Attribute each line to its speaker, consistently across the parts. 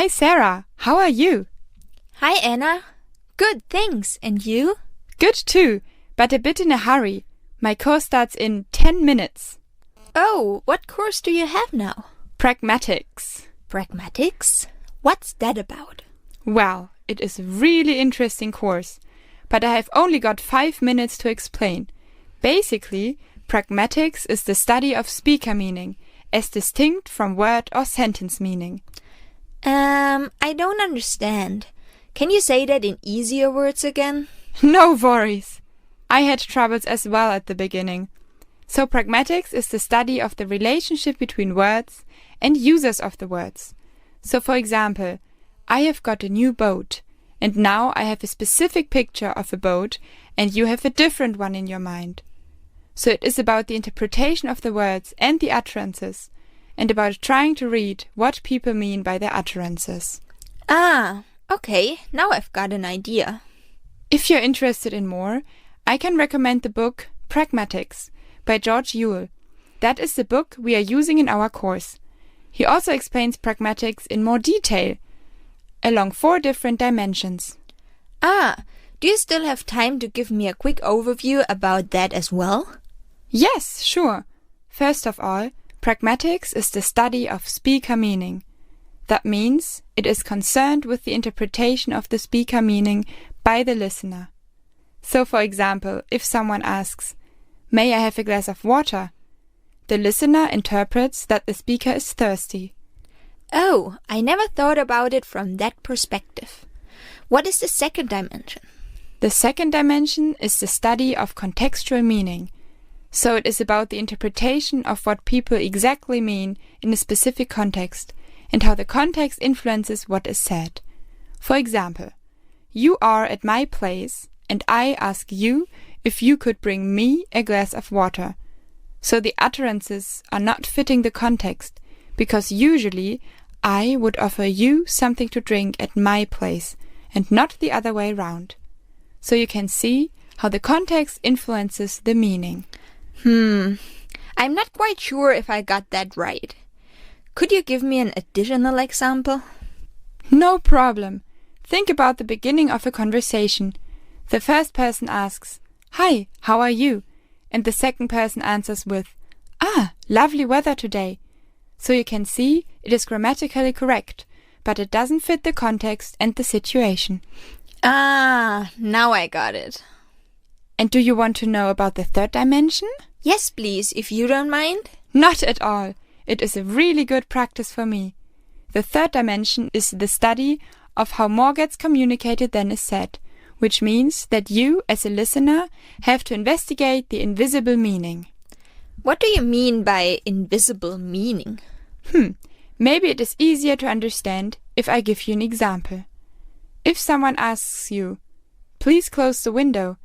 Speaker 1: Hi Sarah, how are you?
Speaker 2: Hi Anna. Good, thanks. And you?
Speaker 1: Good too, but a bit in a hurry. My course starts in 10 minutes.
Speaker 2: Oh, what course do you have now?
Speaker 1: Pragmatics.
Speaker 2: Pragmatics? What's that about?
Speaker 1: Well, it is a really interesting course, but I have only got 5 minutes to explain. Basically, pragmatics is the study of speaker meaning, as distinct from word or sentence meaning.
Speaker 2: I don't understand. Can you say that in easier words again?
Speaker 1: No worries. I had troubles as well at the beginning. So pragmatics is the study of the relationship between words and users of the words. So for example, I have got a new boat, and now I have a specific picture of a boat and you have a different one in your mind. So it is about the interpretation of the words and the utterances, and about trying to read what people mean by their utterances.
Speaker 2: Ah, okay, now I've got an idea.
Speaker 1: If you're interested in more, I can recommend the book Pragmatics by George Yule. That is the book we are using in our course. He also explains pragmatics in more detail, along 4 different dimensions.
Speaker 2: Ah, do you still have time to give me a quick overview about that as well?
Speaker 1: Yes, sure. First of all, pragmatics is the study of speaker meaning. That means it is concerned with the interpretation of the speaker meaning by the listener. So, for example, if someone asks, "May I have a glass of water?" the listener interprets that the speaker is thirsty.
Speaker 2: Oh, I never thought about it from that perspective. What is the second dimension?
Speaker 1: The second dimension is the study of contextual meaning. So it is about the interpretation of what people exactly mean in a specific context and how the context influences what is said. For example, you are at my place and I ask you if you could bring me a glass of water. So the utterances are not fitting the context, because usually I would offer you something to drink at my place and not the other way round. So you can see how the context influences the meaning.
Speaker 2: I'm not quite sure if I got that right. Could you give me an additional example?
Speaker 1: No problem. Think about the beginning of a conversation. The first person asks, "Hi, how are you?" And the second person answers with, "Ah, lovely weather today." So you can see it is grammatically correct, but it doesn't fit the context and the situation.
Speaker 2: Ah, now I got it.
Speaker 1: And do you want to know about the third dimension?
Speaker 2: Yes, please, if you don't mind.
Speaker 1: Not at all. It is a really good practice for me. The third dimension is the study of how more gets communicated than is said, which means that you, as a listener, have to investigate the invisible meaning.
Speaker 2: What do you mean by invisible meaning?
Speaker 1: Maybe it is easier to understand if I give you an example. If someone asks you, "Please close the window,"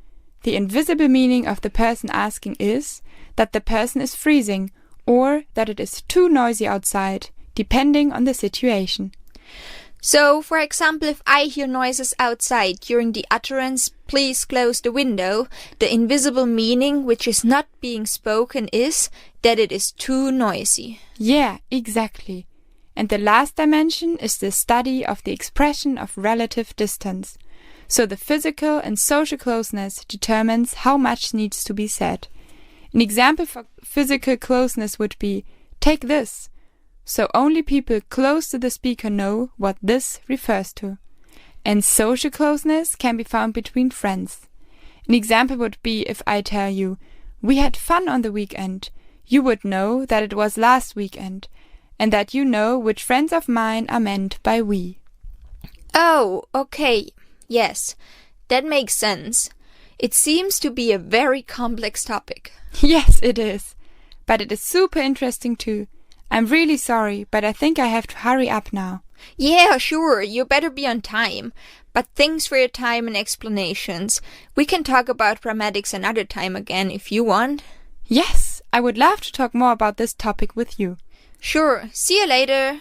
Speaker 1: the invisible meaning of the person asking is that the person is freezing or that it is too noisy outside, depending on the situation.
Speaker 2: So, for example, if I hear noises outside during the utterance, "Please close the window," the invisible meaning, which is not being spoken, is that it is too noisy.
Speaker 1: Yeah, exactly. And the last dimension is the study of the expression of relative distance. So the physical and social closeness determines how much needs to be said. An example for physical closeness would be, "Take this." So only people close to the speaker know what this refers to. And social closeness can be found between friends. An example would be if I tell you, "We had fun on the weekend." You would know that it was last weekend, and that you know which friends of mine are meant by we.
Speaker 2: Oh, okay. Yes, that makes sense. It seems to be a very complex topic.
Speaker 1: Yes, it is. But it is super interesting too. I'm really sorry, but I think I have to hurry up now.
Speaker 2: Yeah, sure, you better be on time. But thanks for your time and explanations. We can talk about pragmatics another time again if you want.
Speaker 1: Yes, I would love to talk more about this topic with you.
Speaker 2: Sure, see you later.